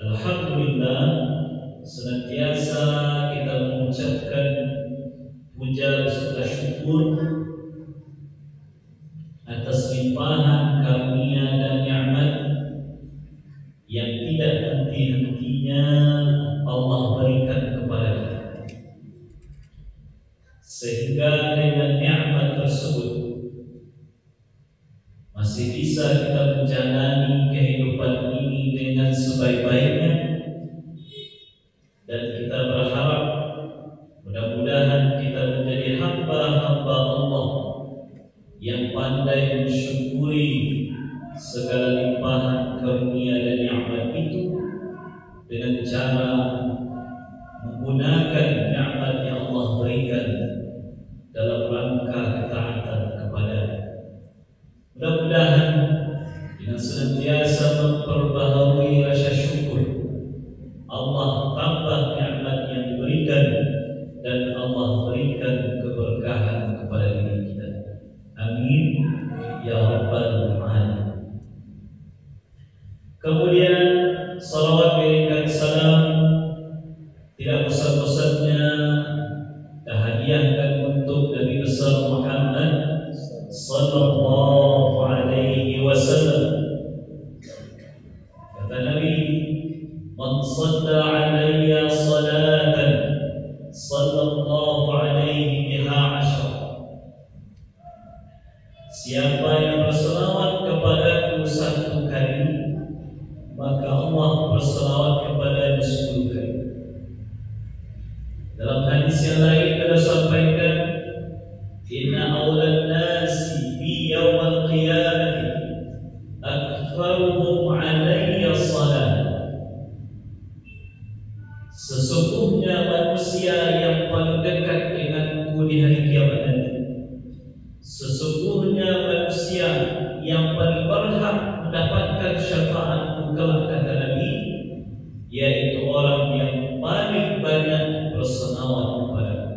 Alhamdulillah, senantiasa kita mengucapkan puja beserta syukur atas limpahan karunia dan nikmat yang tidak henti-hentinya Allah berikan kepada kita, sehingga dengan nikmat tersebut masih bisa kita menjalani kehidupan ini dengan sebaik-baiknya, dan kita berharap mudah-mudahan kita menjadi hamba-hamba Allah yang pandai mensyukuri segala limpahan karunia dan nikmat itu dengan cara menggunakan nikmat yang Allah berikan dalam rangka ketaatan kepada-Nya. Mudah-mudahan dengan senantiasa memperbaharui rasa syukur, Allah tambah nikmat yang diberikan dan Allah berikan keberkahan kepada diri kita. Amin ya rabbal alamin. Kemudian salawat dan salam tidak bosan-bosannya dihadiahkan untuk Nabi besar Muhammad sallallahu alaihi wasallam. Kata Nabi, "Man shalla alayya salatan sallallahu alaihi biha ashra." Siapa yang berselawat kepadaku 1 kali, maka Allah berselawat kepadanya 10 kali. Dalam hadis yang lain ada sampaikan, "Inna awlan nasi bi yawmal qiyamati aktsaruhum alayya salat." Sesungguhnya manusia yang paling dekat denganku di hari kiamat nanti, sesungguhnya manusia yang paling berhak mendapatkan syafaatku kelak, kata Nabi, yaitu orang yang paling banyak berselawat kepadaku.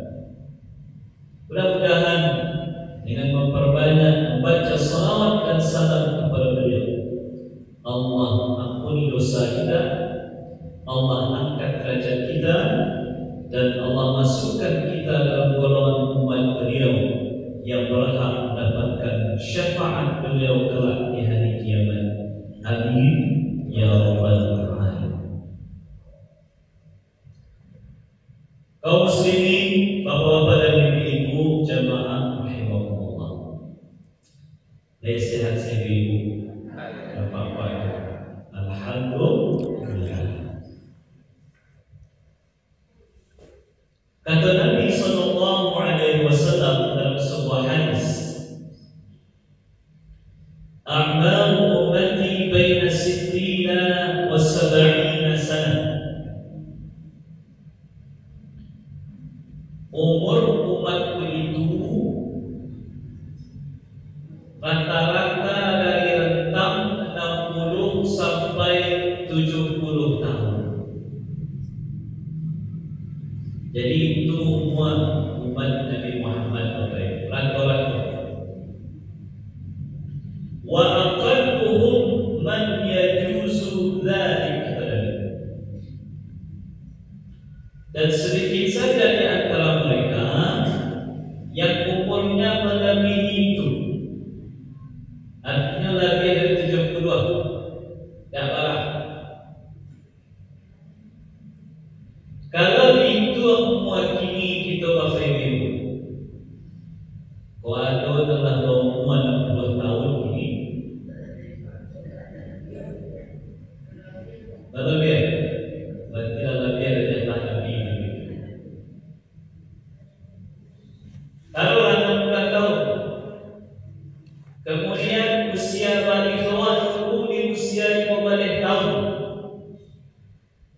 Mudah-mudahan dengan memperbanyak membaca salawat dan salam kepada beliau, Allah ampuni dosa kita, Allah angkat derajat kita, dan Allah masukkan kita dalam golongan umat beliau yang berhak mendapatkan syafaat beliau kelak di hari kiamat. Amin ya rabbal alamin. Kaum muslimin, bapak-bapak dan ibu-ibu jamaah rahimakumullah. Sehat saya ibu, bapak-bapak. Alhamdulillah. Kata Nabi sallallahu alaihi wasallam dalam sebuah hadis, "A'malu ummati baina 60 wa 70 sanah." Umur umatku itu rata-rata dari rentang 60 sampai 70 tahun. Jadi itu umur umat Nabi Muhammad rata-rata. Wa aqalluhum man yajuzu dzalik, dan sedikit saja di antara mereka yang umurnya melebihi itu, artinya lebih dari 70, tak parah. Kalau itu mewakili kita bapak ibu, kalau telah umur 60 tahun ini, lebih, berarti lebih dari tahun ini. Kalau 60 tahun, kemudian usia balighah di usia 15 tahun,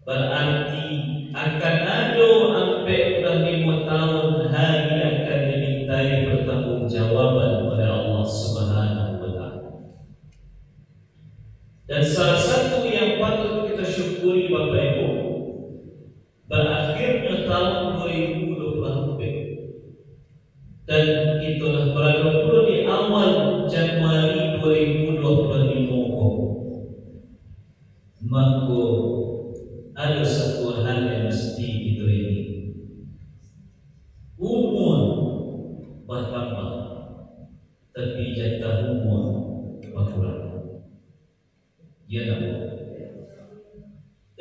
berarti akan ada sampai 5 tahun hari akan dimintai pertanggungjawaban oleh Allah Subhanahu wa taala. Dan salah satu yang patut kita syukuri Bapak Ibu, berakhirnya tahun 2024 dan itulah berada di awal Januari 2025. Maka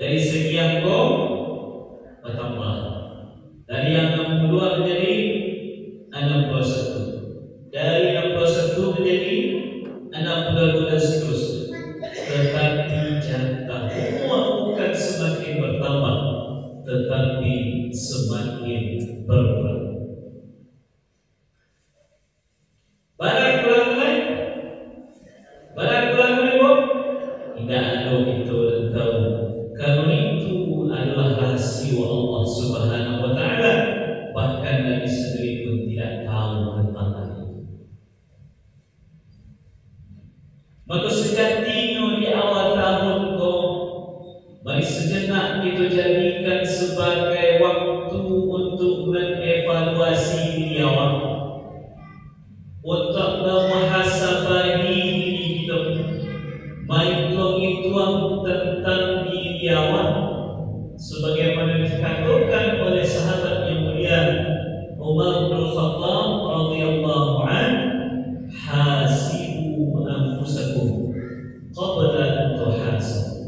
Dari segi yang bertambah. Dari yang 62 menjadi 61. Dari 61 menjadi 62 dan seterusnya. Tetapi jatah bukan semakin bertambah, tetapi semakin berkurang. Barang kurang lain, barang kurang lain, tidak ada itu tahu. Karena itu adalah rahasia Allah Subhanahu Wa Taala. Bahkan Nabi sendiri pun tidak tahu tentang hal itu. Maka sejatinya di awal tahun kau, mari sejenak kita jadikan sebagai waktu untuk mengevaluasi diri awak, untuk memuhasabahi diri kita. Mari tuang tentang diri awak, sebagaimana dikatakan oleh sahabat yang mulia Umar bin Khattab radhiyallahu anhu, hasibu anfusakum qabla an tuhasabu.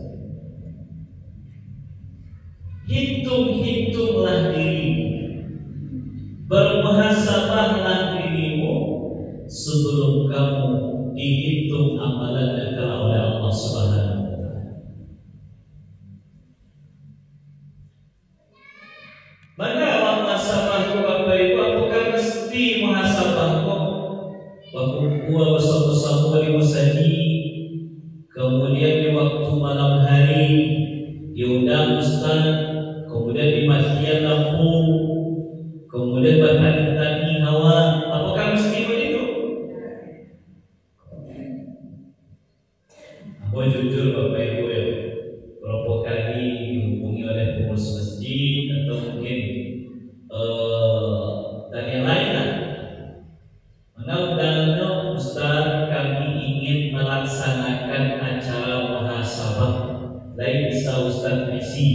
Hitung-hitunglah dirimu, bermuhasabahlah dirimu sebelum kamu dihitung amalannya oleh Allah Subhanahu wa Ta'ala. Mana muhasabahku Bapak Ibu? Apakah mesti muhasabahku? Waktu gua bersama-sama di masjid, kemudian di waktu malam hari diundang ustaz, kemudian dimatikan lampu, kemudian bertani-tani hawa. Apakah mesti begitu? Aku jujur Bapak Ibu ya, beberapa kali dihubungi oleh pengurus masjid atau mungkin dan yang lain lah. Undang-undangnya Ustaz, kami ingin melaksanakan acara muhasabah, lain bisa Ustaz isi.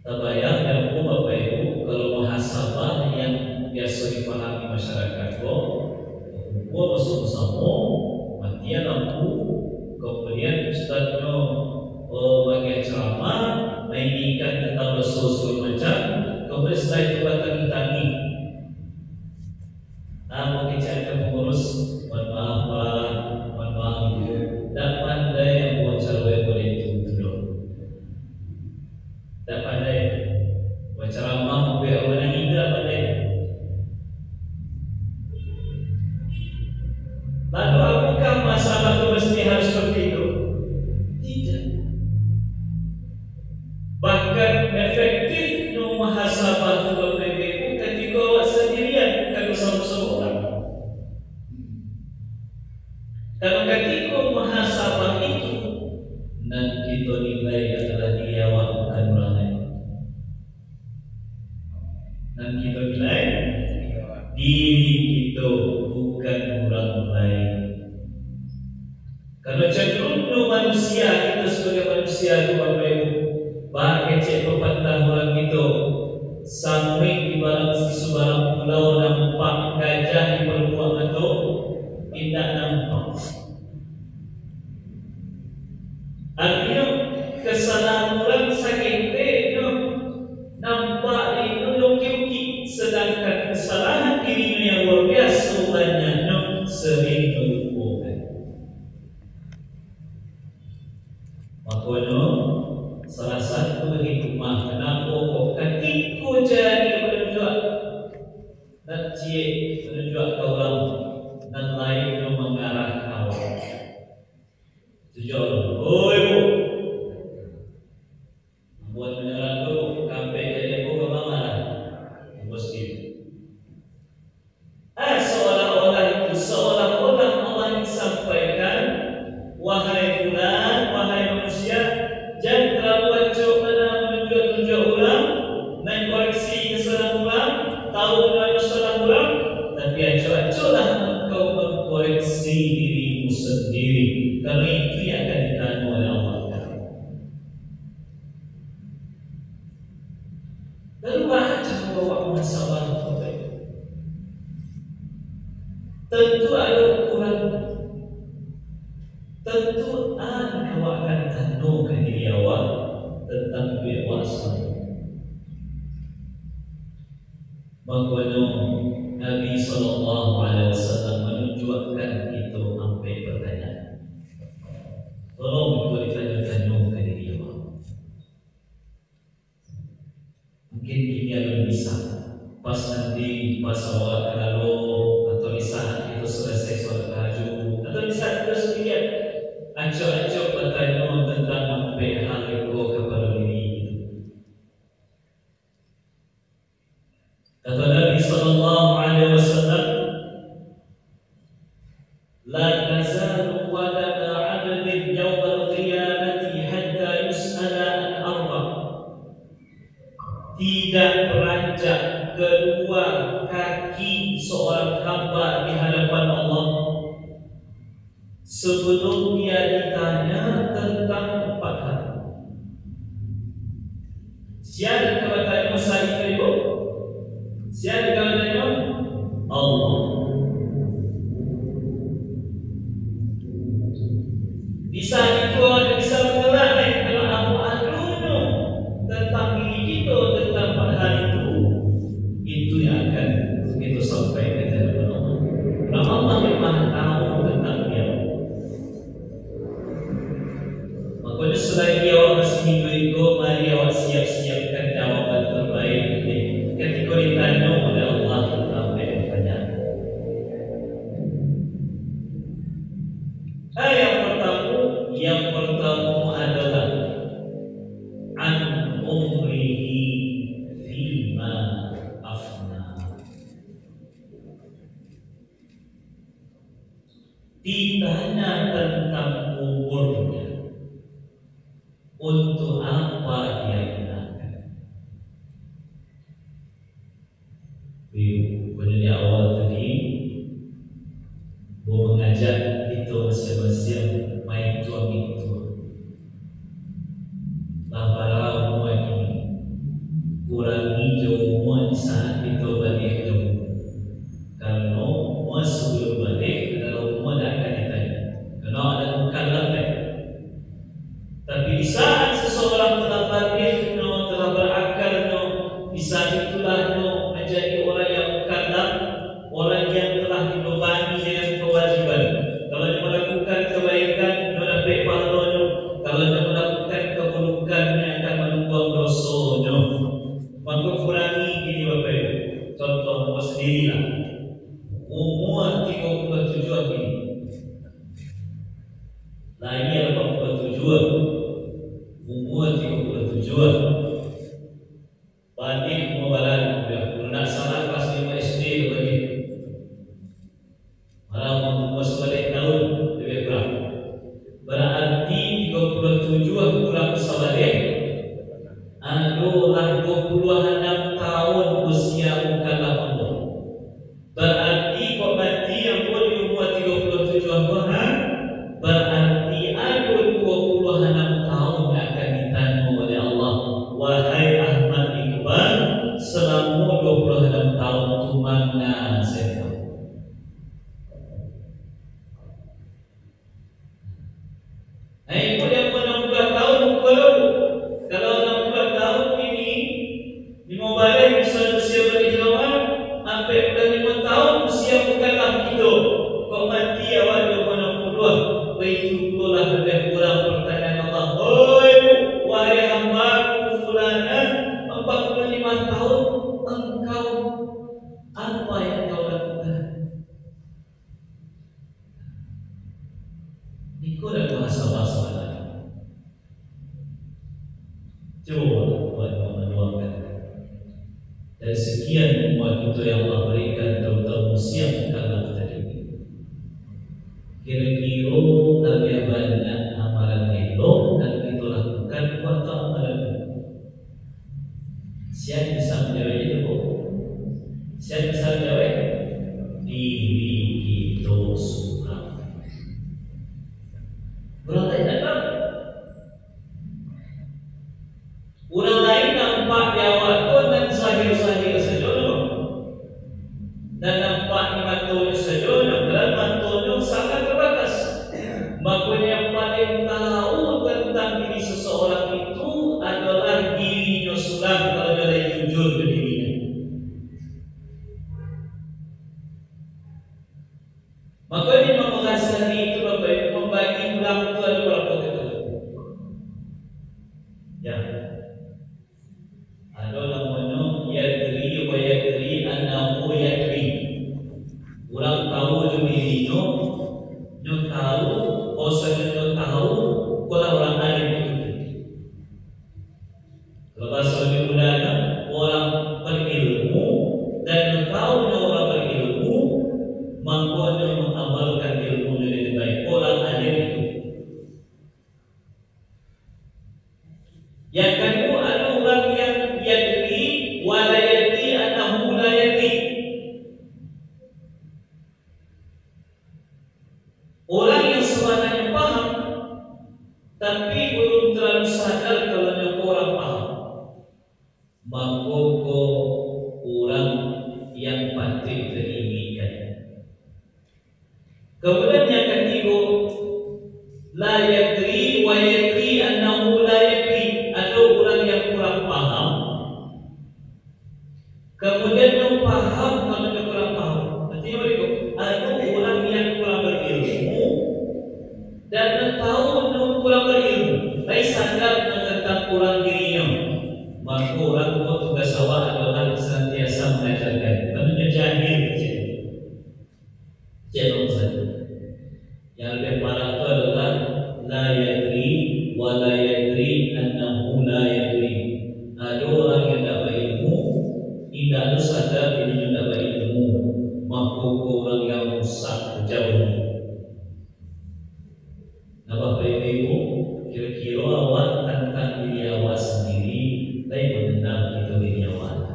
Terbayang dan Bapak Ibu, kalau muhasabah yang biasa dipahami masyarakat kok, gua masuk bersama, matian lampu, kemudian Ustaznya bagi ceramah, menginginkan tentang bersusul macam, kemudian setelah itu bertani-tani. Mungkin carikan pengurus, mohon maaf Pak, mohon maaf Ibu, tak pandai yang buat calon boleh itu dulu. Tak pandai, buat ceramah mungkin orang ini tak pandai. Lalu apakah masalah itu mesti harus seperti itu? Tidak. Bahkan efektifnya muhasabah itu Bapak Ibu ketika awak sendirian, bukan bersama-sama orang. Kalau ketika muhasabah itu, dan kita nilai adalah diri awak, bukan orang lain. Dan kita nilai diri kita, bukan orang lain. Kalau cenderungnya manusia, kita sebagai manusia itu Bapak Ibu, bahkan cek pepatah orang itu, sampai di sebarang pulau nampak gajah di perempuan itu tidak nampak. Artinya kesalahan orang sakit itu nampak itu yogi, sedangkan kesalahan dirinya yang luar biasa banyaknya sering melupakan. Makanya salah satu hikmah kenapa kok ketika jadi menunjuk dan cie menunjuk ke orang dan lain mengarah awak. Tujuan, oh ibu, buat menyerang dulu, sampai jadi ibu ke mana? Muslim. Seolah-olah Allah yang sampaikan, wahai fulan, wahai manusia, jangan terlalu acok pada menunjuk-tunjuk orang, mengkoreksi kesalahan orang, tahu dengan kesalahan orang, tapi acok-acoklah engkau mengkoreksi dirimu sendiri, karena itu yang akan ditanya oleh Allah. Lalu baca bahwa masalah tentu ada ukuran, tentu ada akan tanduk Makanya Nabi Sallallahu Alaihi Wasallam menunjukkan itu sampai pertanyaan. Tolong kalau ditanya-tanya ke diri Allah. Mungkin ini akan bisa. Pas nanti pas awal kalau atau di saat itu selesai sholat tahajud atau di saat itu sendirian, acok-acok bertanya tentang sampai hal itu kepada diri itu. Kata Nabi Sallallahu Alaihi Wasallam, la tazalu qadama 'abdin yawm al-qiyamati hatta yus'ala an arba'. Tidak beranjak kedua kaki seorang hamba di hadapan Allah sebelum dia ditanya tentang 4 hal. Siapa kata Musa itu? Siapa kata Allah. Di saat itu orang bisa mengelak kalau aku aduh tentang diri kita tentang 4 hal itu yang akan kita sampaikan kepada Allah. Karena Allah memang tahu tentang dia. Makanya selagi awak masih hidup itu, mari awak siap-siapkan jawaban terbaik ketika ditanya oleh Allah tentang pertanyaan. Yang pertama adalah an umrihi fima afna. Ditanya tentang umurnya, untuk apa dia gunakan. Pada di awal tadi, mau mengajak kita masing-masing main tuang itu. Lapar semua ini, kurangi jauh di saat kita balik jauh. Karena semua sebelum balik adalah semua dah akan ditanya. Karena ada mukallaf. Tapi di saat seseorang telah balik, telah berakal, di saat itulah menjadi orang yang mukallaf, orang yang telah dibebani dengan kewajiban. Kalau dia melakukan kebaikan, dia dapat pahalanya. Kalau dia melakukan keburukan, dia akan menanggung dosanya. Maka kurangi ini Bapak Ibu. Contoh sendirilah. Umur 37 ini. Lahir 87. Umur 37. Balik pembalan. Kalau tak salah kelas 5 SD balik. Malah masuk balik tahun lebih kurang. Berarti 37 kurang sebalik adalah 26 tahun usia mukallaf Allah. Berarti kok mati yang di umur 37 tahun, berarti ada 26 tahun yang akan ditanya oleh Allah. Wahai Ahmad Iqbal, selama 26 tahun itu mana saya? Kalau 60 tahun ini di mobile bisa usia berjauhan sampai 5 tahun usia mukallaf itu. Kau mati awal 60, begitu pula lebih kurang pertanyaan Allah. Oi, wahai hamba fulana 45 tahun engkau apa yang kau lakukan? Itu adalah bahasa-bahasa lain. Coba buat mendoakan dari sekian umat itu yang Allah berikan, terutama usia mukallaf tadi. Kira-kira lebih banyak amalan elok dan kita lakukan atau amalan buruk. Siapa bisa menjawab itu? Siapa bisa menjawab? Diri kita seorang. Berapa datang? Orang lain nampak di awal pun dan zahir-zahir saja, dan nampak di matunya saja, dan matunya sangat terbatas. Makanya yang paling tahu tentang diri seseorang itu adalah dirinya sulam kalau dia jujur ke dirinya. Ya, ada namanya yadri wa yadri annahu yadri. Orang tahu jo dirinya, nyo tahu, bahasanya nyo tahu, kalau orang alim itu. Lepas lebih mudahnya orang berilmu dan nyo tahu orang berilmu, maka nyo mengamalkan ilmu dengan baik. Orang alim itu. Yang kedua ada orang yang yadri wa la yadri annahu la yadri. Orang yang sebenarnya paham tapi belum terlalu sadar kalau dia orang paham. Maka orang yang patut terimpikan. Kemudian yang ketiga, la yadri wa yadri annahu la yadri. Ada orang yang kurang paham, kemudian dia paham kalau dia kurang paham. Artinya begitu. Ada orang yang kurang berilmu dan dia tahu dia kurang berilmu, tapi sadar tentang kurang dirinya. Maka orang tua tugas awak adalah senantiasa mengajarkan. Karena jahil jangan saja. Yang lebih parah itu adalah la yadri wa la yadri annahu la yadri. Ada orang yang tidak berilmu, tidak ada sadar dirinya tidak berilmu, maka orang yang rusak jauh. Nah, Bapak Ibu, kira-kira awak tentang diri awak sendiri, tapi mengenal itu diri awak.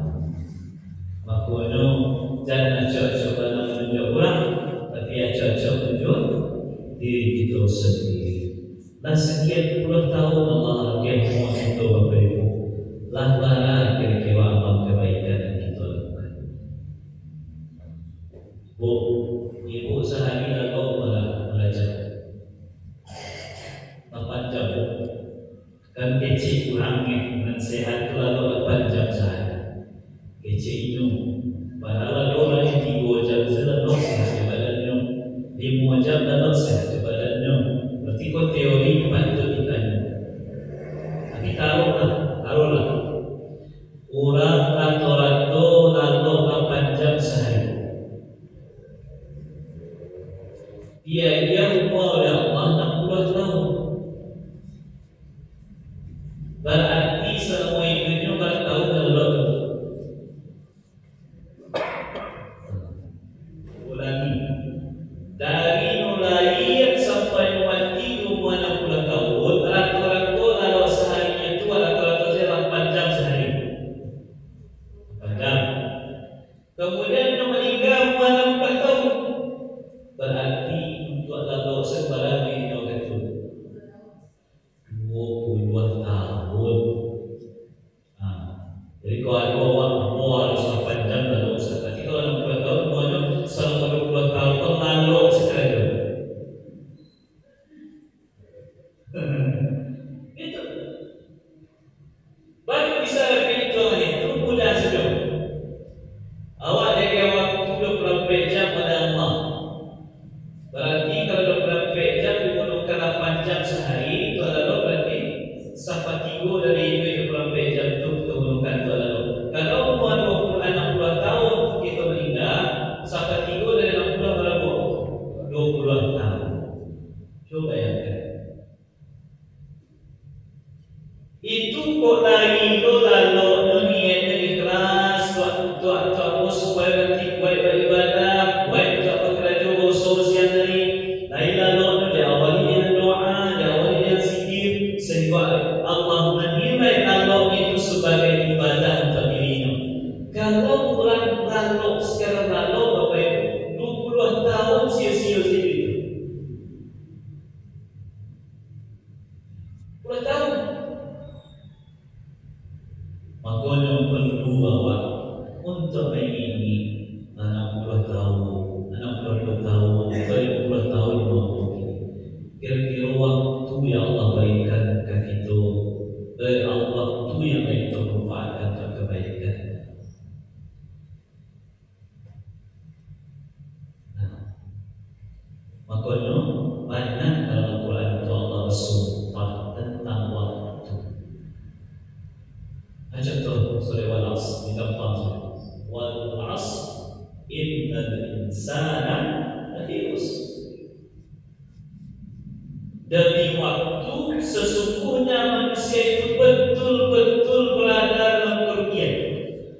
Makanya jangan coba-coba menunjuk orang, tapi coba menunjuk diri kita sendiri. Dan sekian puluh tahun Allah yang menguasai Bapak Ibu, lantaran kira-kira amal kebaikan yang kita lakukan. Bu, ibu sehari lalu belajar 8 jam. Kan kecil kurangnya nasihat itu lalu 8 jam sehari. Kecil itu padahal orang yang 3 jam selalu sehat di badannya, 5 jam lalu sehat di badannya. Berarti kau teori patut ditanya. Tapi taruhlah orang rata-rata lalu 8 jam sehari. Dia umur oleh Allah 60 tahun. Berarti selama hidupnya bertahun lalu. Ulangi, dari mulai sampai mati 60 tahun, rata-rata lalu seharinya itu rata-rata 8 jam sehari. 8 jam. Kemudian dia meninggal 60 tahun. Berarti untuk lalu sebarang ini itu 22 tahun. Jadi kalau ada orang harus 8 jam lalu Ustaz. Tapi kalau 60 tahun semuanya selama 20 tahun itu lalu sekali. Itu baru bisa perhitungan itu mudah saja. Awak dari awak 24 jam pada Allah. Berarti kalau 24 jam digunakan 8 jam sehari, itu adalah berarti sampai 3 dari 24 jam itu kita gunakan itu adalah. Kalau umur 60 tahun kita meninggal, sampai 3 dari 60 berapa? 20 tahun. Coba bayangkan. Itu kok lagi lalu niatnya ikhlas waktu aku supaya nanti baik beribadah, baik untuk bekerja sosial dari lalu diawali doa, diawali zikir sehingga Allah menilai lalu itu sebagai ibadah untuk dirinya. Kalau orang lalu sekarang lalu Bapak Ibu 20 tahun sia-sia itu. 20 tahun. Makanya perlu awak untuk ini 60 tahun, 62 tahun, 20 tahun mungkin. Kira-kira waktu yang Allah berikan ke kita, waktu yang kita manfaatkan untuk kebaikan. Makanya banyak dalam Al-Quran itu Allah bersumpah tentang waktu. insana lafi khusr. Demi waktu sesungguhnya manusia itu betul-betul berada dalam kerugian.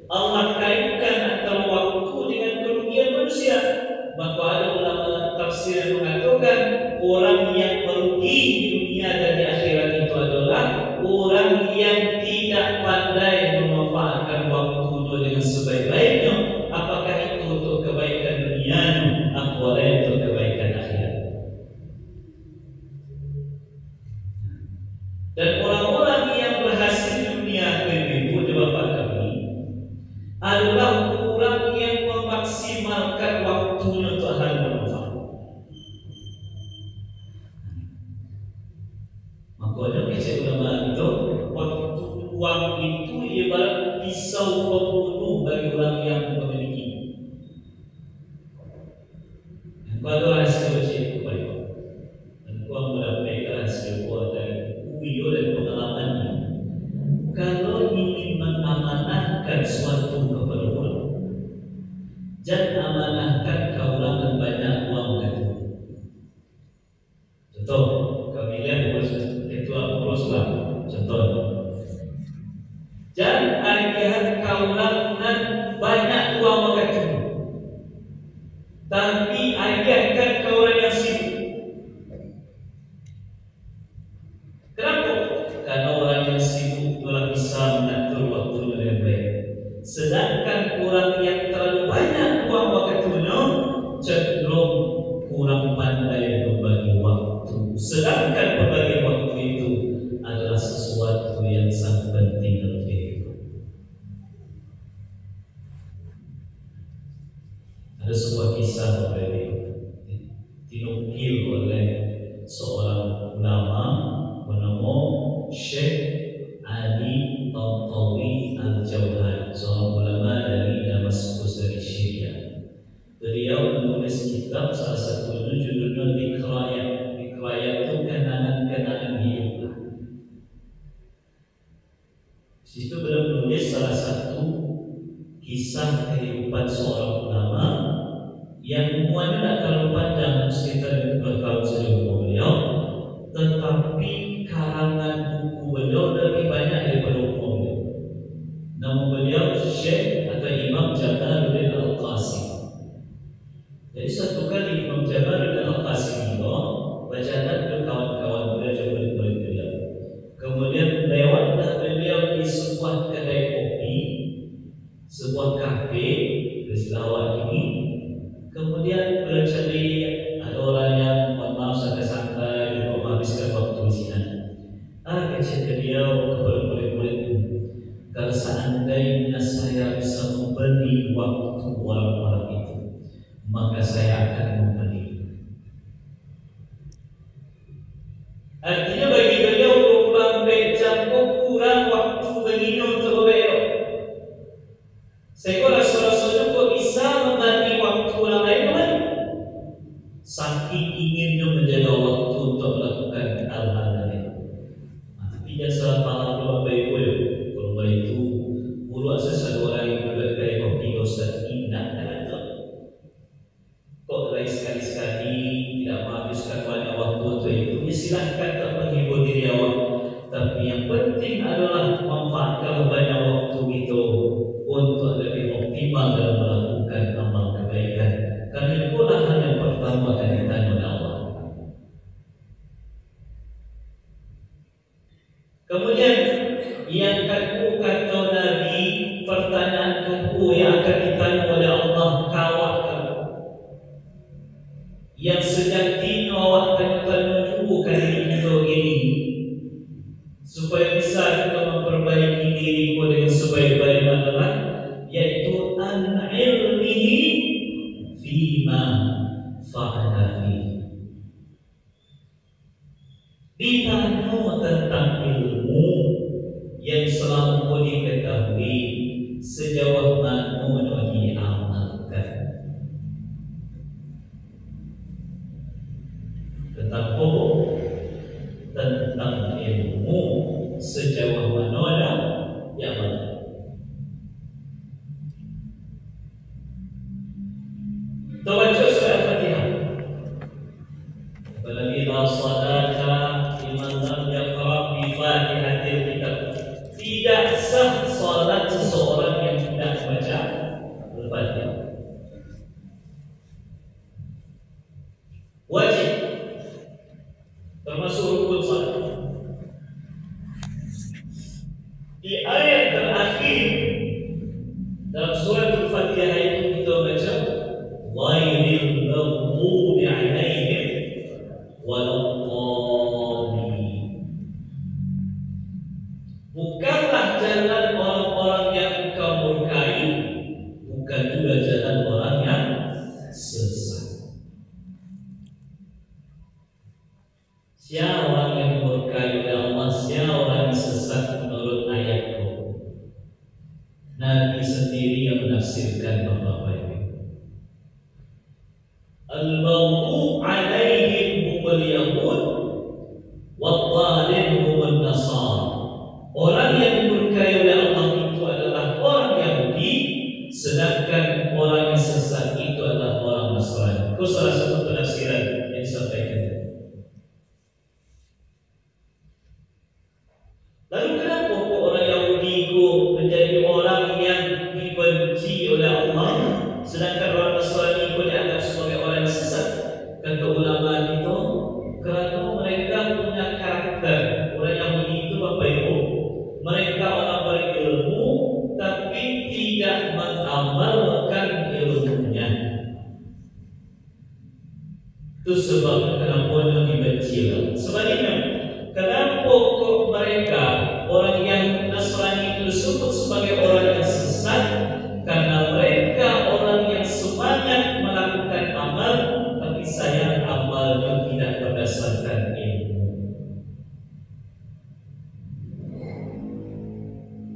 Allah kaitkan antara waktu dengan kerugian manusia. Maka ada ulama tafsir yang mengatakan orang yang merugi di dunia dan di akhirat itu adalah orang yang tidak pandai memanfaatkan waktunya dengan sebaik-baiknya. Apakah itu untuk kebaikan dunia atau untuk kebaikan akhirat? Dan orang-orang yang berhasil di dunia ibu dan bapak kami adalah orang yang memaksimalkan waktunya untuk hal bermanfaat. Makanya kata ulama itu, waktu uang itu ibarat pisau pembunuh bagi orang yang memiliki. Pada hasil ujian kepada dan uang mendapatkan hasil buat dan video dan pengalamannya. Kalau ingin mengamanahkan suatu kepada orang, jangan amanahkan kaulangan banyak uang itu. Contoh, kami lihat ketua pengurus lah. Contoh, jangan lihat kaulangan banyak uang itu, tapi ayahkan kaulangan yang sibuk. Kenapa? Karena orang yang sibuk telah bisa mengatur waktunya dengan baik. Sedangkan orang yang terlalu banyak uang waktunya cenderung kurang pandai membagi waktu. Sedangkan membagi waktu itu adalah sesuatu yang sangat penting dalam kehidupan. Ada sebuah kisah dinukil oleh seorang ulama bernama Syekh Ali Tantawi Al-Jauhari, seorang ulama dari Damaskus dari Syria. Beliau menulis kitab, salah satunya judulnya Dikrayat. Dikrayat itu kenangan-kenangan hidup. Di situ beliau menulis salah satu kisah kehidupan seorang ulama yang muanya tak terlalu panjang, sekitar 2 tahun saja umur beliau, tetapi karangan buku beliau lebih banyak daripada umur beliau. Nama beliau Syekh atau Imam Jamaluddin Al-Qasim. Jadi satu kali Imam Jamaluddin Al-Qasim itu berjalan ke kawan-kawan beliau, murid-murid beliau. Kemudian lewatlah beliau di sebuah kedai kopi, sebuah kafe di Selawat ini. Kemudian beliau cari ada orang yang maaf santai-santai untuk menghabiskan waktu di sini. Kata beliau kepada murid-murid, kalau seandainya saya bisa membeli waktu orang-orang itu, maka saya akan membeli. Artinya bagi beliau 24 jam kurang waktu baginya untuk beliau. Sehingga Rasulullah kok bisa membagi waktu orang lain kan? Saking inginnya menjaga waktu untuk melakukan hal-hal lain. Tapi jangan salah paham kalau baik-baik ya. Kalau baik itu bulu asas ada orang yang berkaya kopi Ustaz indah dan kok lagi sekali-sekali tidak menghabiskan banyak waktu untuk itu, ya silahkan tak menghibur diri awak. Tapi yang penting adalah manfaatkan banyak waktu itu untuk lebih optimal dalam melakukan amal kebaikan. Karena itulah hal yang pertama akan ditanya oleh Allah. Kemudian yang kedua kata Nabi, pertanyaan kedua yang akan ditanya oleh Allah, kawak yang sejatinya awak tanya-tanya juga kan diri kita ini, supaya bisa kita memperbaiki diri kita dengan sebaik-baiknya adalah yaitu an ilmihi fima fa'ala fihi. Ditanya tentang ilmu yang selama diketahui sejauh mana diamalkan. Tentang ilmu sejauh mana diamalkan. Tahu tidak sah salat seseorang yang tidak baca Al-Fatihah. Wajib, termasuk rukun salat. Di ayat terakhir dalam surat Al-Fatihah itu kita baca ghairil maghdubi 'alaihim waladdallin. Bukanlah jalan orang-orang yang engkau murkai, bukan juga jalan orang yang sesat. Siapa orang yang dimurkai oleh Allah, siapa orang yang sesat menurut ayatku? Nabi sendiri yang menafsirkan Bapak-Bapak ini. Al-maghdubi 'alaihim humul yahud wad-dhalin humun nasara. Orang yang dimurkai oleh Allah itu adalah orang Yahudi, sedangkan orang yang sesat itu adalah orang Nasrani. Itu salah satu penafsiran yang disampaikan. Lalu kenapa orang Yahudi itu menjadi orang yang dibenci oleh Allah, sedangkan orang Nasrani itu dianggap sebagai orang yang sesat? Kata ulama itu, kerana mereka punya karakter. Orang Yahudi itu Bapak Ibu, mereka orang berilmu tapi tidak mengamalkan ilmunya. Itu sebab kenapa dia dibenci. Sebaliknya, kenapa kok mereka orang yang Nasrani itu disebut sebagai orang yang sesat? Karena mereka orang yang semangat melakukan amal, tapi sayang amalnya tidak berdasarkan ilmu.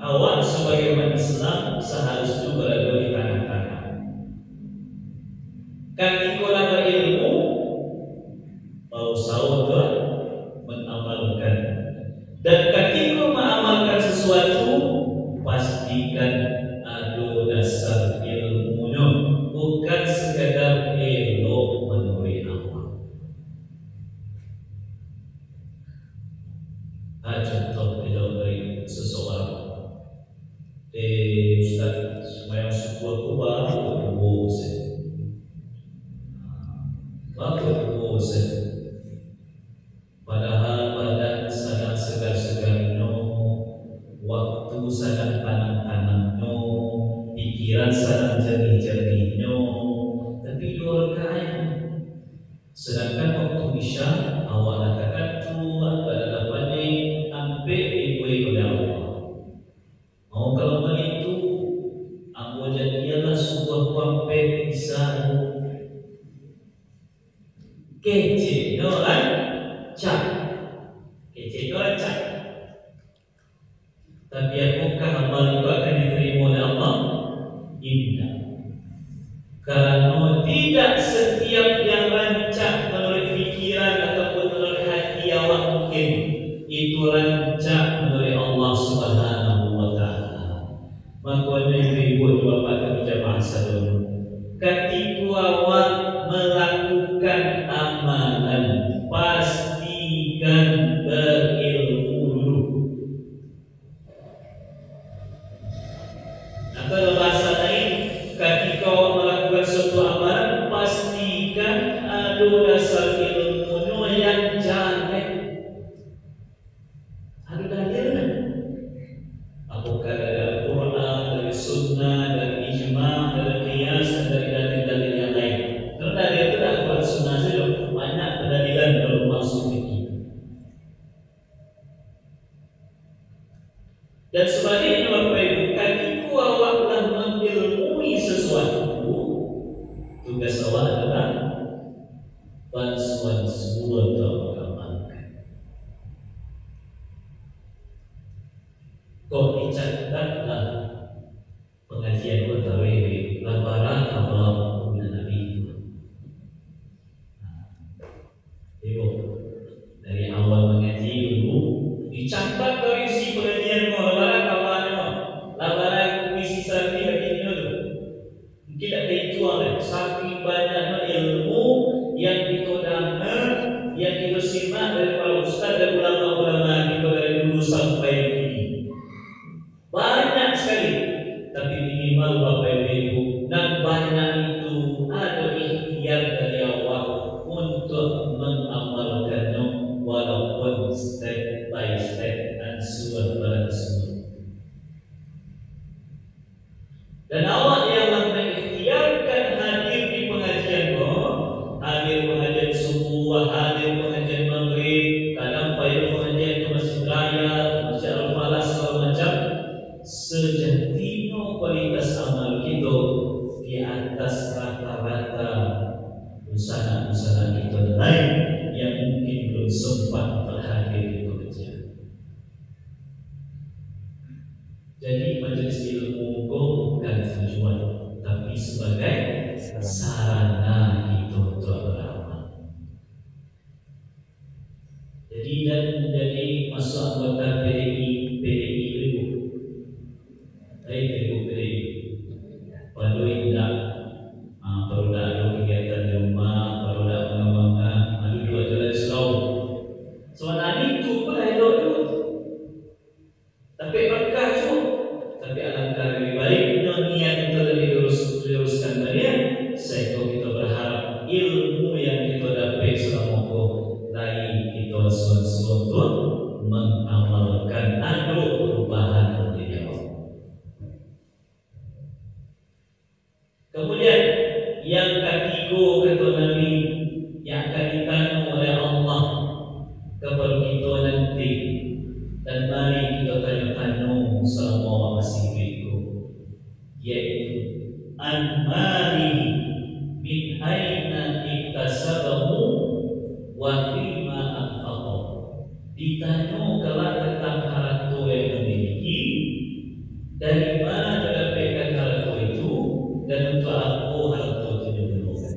Awak sebagai umat Islam seharusnya berada di tengah-tengah. Ketika berilmu, mau saudara mengamalkan, dan ketika mengamalkan sesuatu, pastikan ada dasar ilmunya, bukan sekadar elok menurut Allah. Contoh dari seseorang. Ustaz, sembahyang subuh aku baru bosan. Padahal badan sangat segar-segarnya, waktu sangat panas-panasnya, pikiran sangat jernih-jernihnya, tapi dua rakaat. Sedangkan waktu isya awak katakan tu pada dapatnya ambil ibu oleh Allah. Mau kalau begitu, aku jadilah sebuah pampe bisa kece doang cak, kece doang cak. Tapi apakah amal itu akan diterima oleh Allah? Tidak. Karena tidak setiap yang rancak menurut pikiran ataupun menurut hati awak mungkin itu rancak menurut Allah Subhanahu wa Ta'ala. Maka ibu bapak berjamaah saudara, ketika awak melakukan amalan, pastikan berilmu dulu. Atau bahasa lain, ketika awak melakukan suatu amalan, pastikan ada dasar ilmunya yang jalan. Ada dalilnya. Apakah dari Al-Quran, dari Sunnah, dari Ijma', dari Qiyas, dan dari dalil-dalil yang lain? Karena dalil itu tidak Al-Quran Sunnah saja, banyak pendalilan dalam maksud ini. Dan sebaliknya Bapak Ibu, ketika awak telah mengilmui sesuatu, tugas awak adalah bantuan semua untuk mengamalkan. Kau dicatatlah pengajian Tarawih labaran Allah Nabi itu. Ibu dari awal mengaji dulu dicatat dari si pengajian labaran kawannya, labaran misi sehari hari itu. Mungkin ada itu saking banyaknya ilmu yang kita dengar, yang kita simak dari para ustaz dan ulama-ulama kita dari dulu sampai kini. banyak sekali. Tapi minimal Bapak Ibu, dan banyak itu ada ikhtiar dari awal untuk mengamalkannya walaupun step by step dan surat pada surat. Dan awak yang mengikhtiarkan hadir di pengajian hadir pengajian subuh, hadir pengajian maghrib, kadang payah pengajian ke Masjid Raya, Masjid Al-Falah, segala macam. Sejatinya kualitas amal kita di atas rata-rata usaha-usaha kita lain yang mungkin belum sempat terhadir di pengajian. Jadi majelis ilmu bukan tujuan, tapi sebagai sarana kita untuk beramal. Jadi dan menjadi masuk anggota PDI itu, PDI. Pada indah, perlu ada kegiatan di rumah, perlu ada pengembangan, ada dua jalan Islam. Soalnya itu pun ada itu. Tapi berkah tu, tapi alangkah lebih baiknya niat kita lebih luruskan dia. Sehingga kita berharap ilmu yang kita dapat selama lain kita sesuatu mengamalkan ada perubahan dari Allah. Kemudian yang ketiga kata Nabi yang akan ditanya oleh Allah kepada kita nanti, dan mari kita tanya-tanya selama masih hidup, yaitu an-mali min aina iktasabahu wa fima anfaqahu. Ditanya kelak tentang harta yang dimiliki, dari mana mendapatkan harta itu, dan untuk apa harta itu digunakan.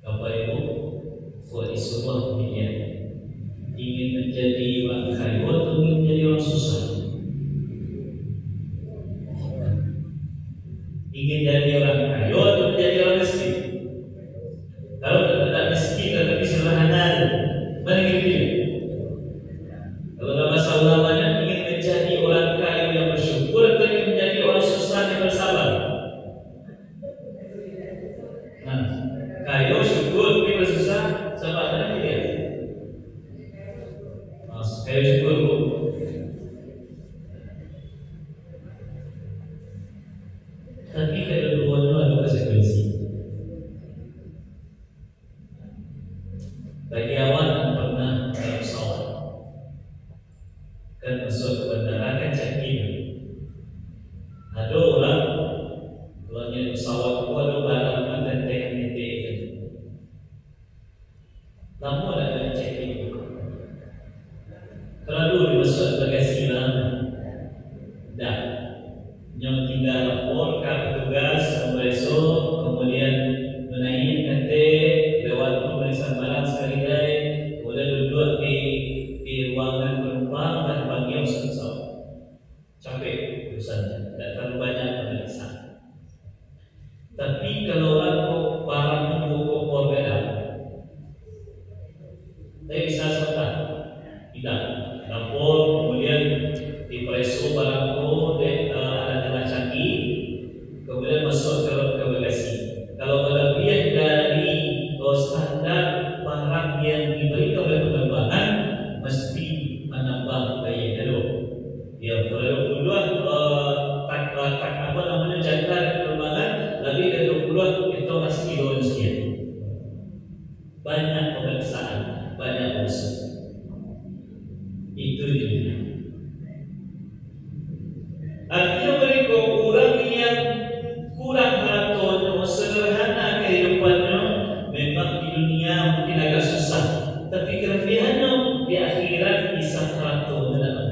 Bapak Ibu, buat sebuah pilihan, ingin menjadi orang kaya atau ingin menjadi orang susah, ingin jadi orang kaya atau menjadi orang miskin. Kalau tidak miskin tetapi sederhana, mana yang dipilih? Kalau dalam bahasa ulamanya, ingin menjadi orang kaya yang bersyukur atau ingin menjadi orang susah yang bersabar? Nah, kaya syukur tapi bersusah, sabar mana pilih? Kaya syukur bu. Tapi kedua-duanya ada konsekuensi. Bagi awak yang pernah dalam pesawat, kan masuk ke bandara kan check-in. Ada orang kalau naik pesawat itu ada barang dan teknik. Lama dah ada check-in. Terlalu dimasuk bagasi lama. Dah, yang tinggal lapor ke petugas besok, kemudian menaik kate lewat pemeriksaan barang sekali lagi, kemudian duduk di ruangan penumpang dan bagi yang pesawat. Capek urusannya, tidak terlalu banyak pemeriksaan. Tapi kalau orang barang menunggu berbeda, saya bisa sebentar, tidak lapor, kemudian dipreso barangku ada tengah caki, kemudian masuk ke bagasi. Kalau berlebihan dari standar barang yang diberikan oleh penerbangan, mesti menambah biaya dulu. Ya, kalau 20 tak apa namanya jangka penerbangan lebih dari 20 itu masih kilo sekian. Banyak pemeriksaan, banyak urusan. Itu dia. Artinya mereka orang yang kurang hartanya, sederhana kehidupannya, memang di dunia mungkin agak susah, tapi kelebihannya di akhirat bisa hartanya dalam.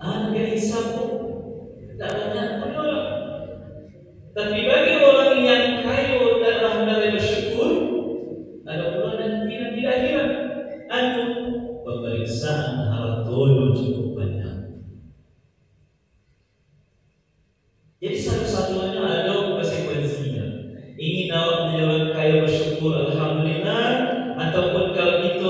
Angka hisab tak banyak pun. Tapi bagi orang yang kaya dan rahmat bersyukur, ada pula nanti di akhirat. Antum pemeriksaan hartanya cukup banyak. Jadi satu-satunya ada konsekuensinya. Ingin awak menjadi orang kaya bersyukur alhamdulillah, ataupun kalau kita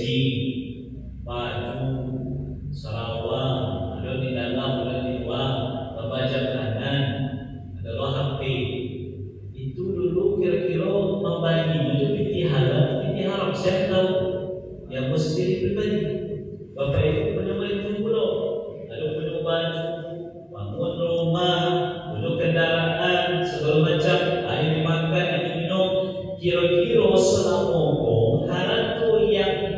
peci, baju, sarawak, ada di dalam, ada di luar, pajak kanan, adalah HP. Itu dulu kira-kira membagi menuju piti haram saya tahu yang mesti pribadi. Bapak Ibu punya itu pula, ada punya baju, bangun rumah, punya kendaraan, segala macam, air dimakan, air diminum. Kira-kira selama haram tu yang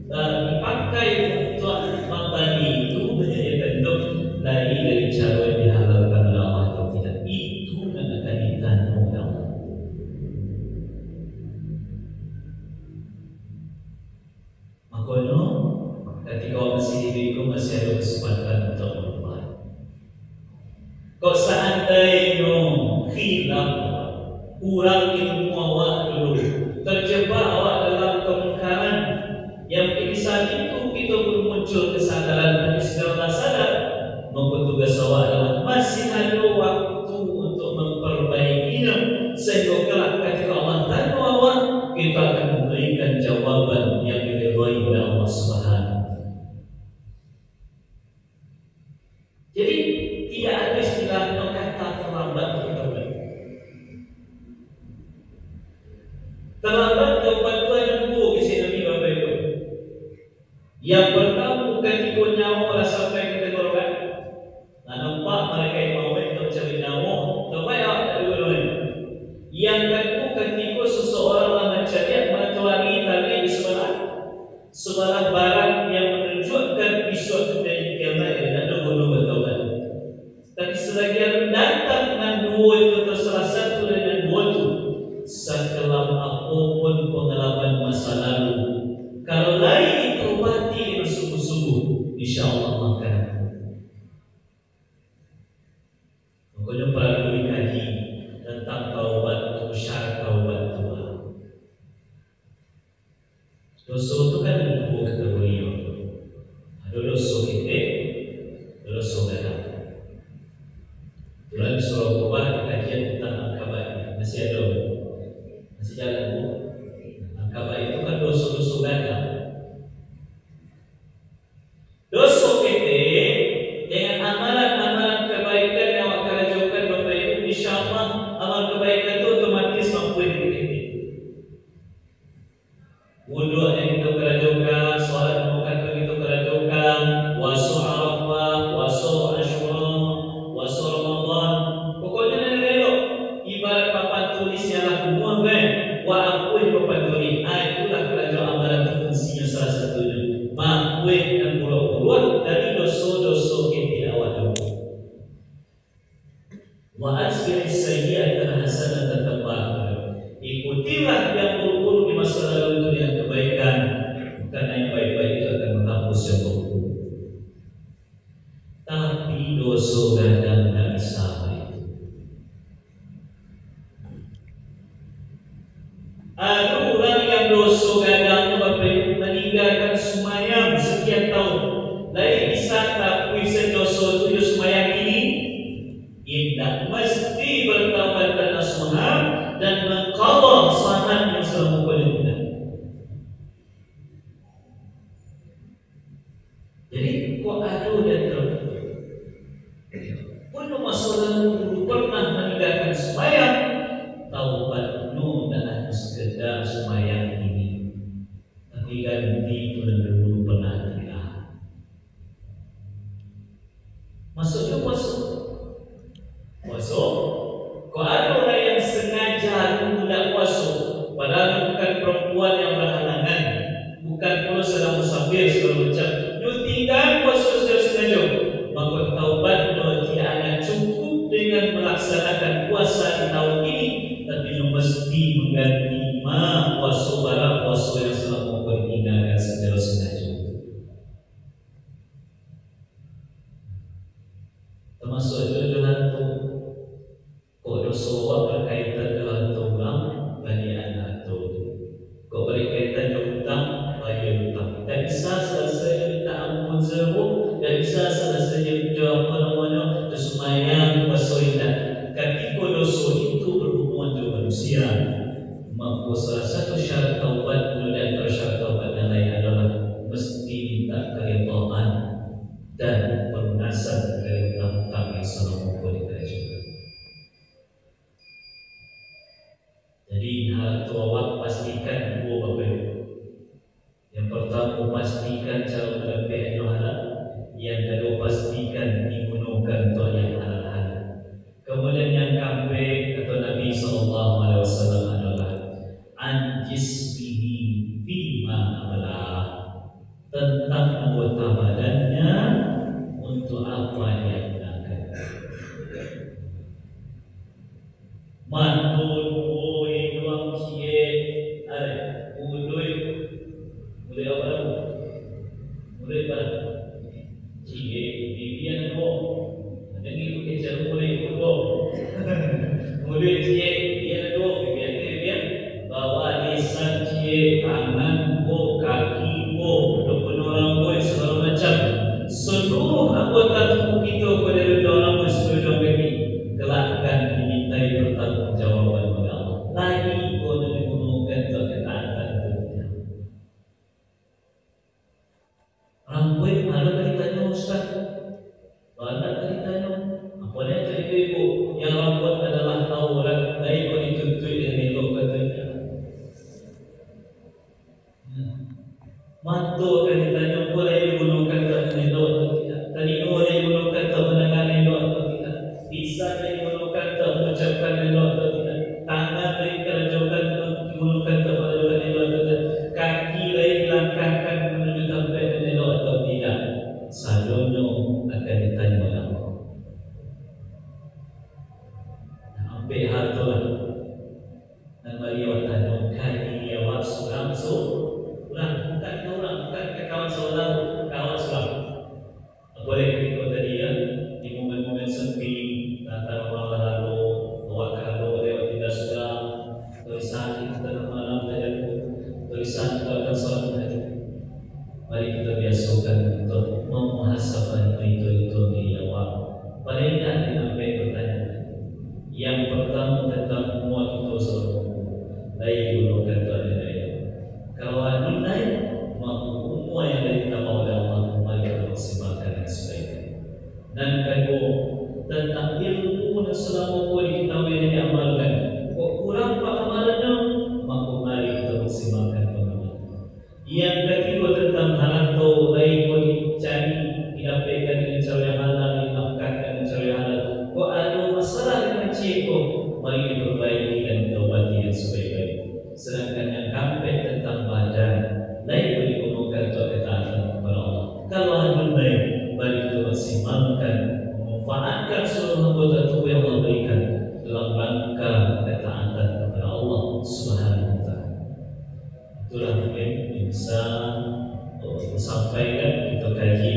dipakai untuk membagi itu menjadi bentuk dari cara yang dihalalkan oleh Allah atau tidak. Itu yang akan ditanya oleh Allah. Makanya ketika orang masih hidupku masih ada kesempatan untuk berubah. Kau seandainya khilaf kurang ilmu awak dulu, terjebak awak dalam kemungkaran yang pada saat itu kita pun muncul kesadaran, tapi sekarang tak sadar, maka tugas awak adalah masih ada waktu untuk memperbaikinya, sehingga kelak ketika Allah tanya awak, kita akan memberikan jawaban yang diridhai oleh Allah Subhanahu. Jadi tidak ada istilah kata terlambat bertobat. Terlambat taubat itu ada dua kisah Nabi Bapak Ibu. Yang pertama ketika nyawa sampai ke tenggorokan, nah nampak mereka yang mau untuk cari nyawa, taubat awak tak ada lain. Yang kedua ketika seseorang mencari matahari tadi di sebelah barat yang menunjukkan besok dari kiamat yang ada guna bertaubat. Tapi selagi datang dengan dua itu tersalah satu dengan dua itu, sekelam apapun pengalaman masa lalu, kalau lain ditaubati dengan sungguh-sungguh, insya-Allah akan. Makanya perlu dikaji tentang taubat, syarat taubat itu. Dosa itu kan dua kategori. Ada dosa kita, ada dosa gadang. Dalam surah Al-Baqarah ada kajian tentang al-kabair. Masih ada, masih jalan bu. Al-kabair itu kan dosa-dosa gadang. Dosa kita dengan amalan-amalan kebaikan yang akan kerjakan Bapak Ibu, insya-Allah amal kebaikan itu otomatis mampu kita. Wudu yang kita kerjakan, salat bukan kita kerjakan, puasa Arafah, puasa Asyura, puasa Ramadan. Pokoknya elok. Ibarat papan tulis ialah semua kan. Wa aku papan tulis. Itulah kerajaan amalan itu fungsinya salah satunya. Mampu dan buruan dari dosa-dosa kita awal dulu. Wa asbir sayyi'atan hasanatan tambahan. Ikutilah yang buruk di masa lalu itu dengan kebaikan, karena yang baik-baik itu akan menghapus yang buruk. Tapi dosa gadang tidak bisa itu. Ada orang yang dosa gadangnya Bapak Ibu meninggalkan semayang sekian tahun. Lain bisa tak bisa dosa tujuh semayang ini. Tidak mesti bertaubat dan nasuha dan mengqadha salat yang selama berjalan. Jadi kok ada dan terlalu pun masa lalu pernah meninggalkan sembahyang, taubat nu dan sekedar sembahyang ini, tapi ganti itu dulu pernah tidak. Maksudnya puasa. Kok ada orang yang sengaja tidak puasa, padahal bukan perempuan yang berhalangan, bukan pula sedang musafir segala macam, dia tinggal puasa secara sengaja, maka taubatnya tidak akan cukup dengan melaksanakan puasa di tahun ini, tapi mesti mengganti puasa barang puasa yang selama bertinggalkan secara sengaja. Termasuk jodohan tu. Kau dosa berkaitan dengan tulang bani anak tu. Kau berkaitan dengan hutang bayar hutang. Tak bisa selesai minta ampun seru, tak bisa selesai apa namanya semayang puasa indah. Ketika dosa itu berhubungan dengan manusia, maka salah satu syarat taubat dan syarat taubat yang lain jismihi fima ablah, tentang anggota badannya untuk apa dia gunakan. Mantul oi doang cie are udoi udoi apa udoi apa cie bibian ko dengi ke jarum udoi ko udoi cie bibian ko bibian bawa lisan cie tangan ko kaki ko dokun orang ko segala macam seluruh anggota tubuh kita pada orang muslim ini kelakkan dimintai pertanggungjawaban oleh Allah. Lagi kau digunakan untuk ketaatan dunia. Rambut ada ceritanya Ustaz. Banyak ceritanya. Apa yang cerita ibu? Yang rambut adalah aurat. Baik kau dituntut dan elok katanya. Mantu akan ditanya boleh digunakan untuk elok atau tidak. Telinga boleh digunakan untuk mendengar elok atau tidak. Bisa digunakan untuk mengucapkan elok atau tidak. Tangan dikerjakan untuk digunakan untuk menunjukkan elok atau tidak. Kaki dilangkahkan menuju tempat elok atau tidak. Sadono akan ditanya oleh Allah. Sampai hartolah. Dan bagi watan kali dia waktu langsung. Ulang, bukan ke kawan saudara, kawan sulam. Boleh kita tadi ya, di momen-momen sepi, antara malam lalu, waktu lalu, lewat tidak sudah, tulisan kita malam saja, tulisan kita akan sholat saja. Mari kita biasakan untuk memuhasabah itu di awal. Paling tidak sampai pertanyaan. Yang pertama tentang muat itu selalu, lagi dulu kata dia. Kalau adil naik, maka semua yang diminta oleh Allah mari kita maksimalkan yang sebaiknya. Dan kedua, tentang ilmu dan selama kau diketahui dan diamalkan. Kau kurang amalannya, maka mari kita maksimalkan amalan. Yang ketiga tentang harta, baik kau dicari, didapatkan dengan cara yang halal, dinafkahkan dengan cara yang halal. Kau ada masalah dengan cikgu, mari diperbaiki dan diobati yang sebaik-baik. Sedangkan yang kampek tentang badan, lain digunakan untuk ketaatan kepada Allah. Kalau adil baik, mari kita maksimalkan, memanfaatkan seluruh anggota tubuh yang Allah berikan dalam rangka ketaatan kepada Allah Subhanahu Wa Taala. Itulah mungkin bisa sampaikan kita kaji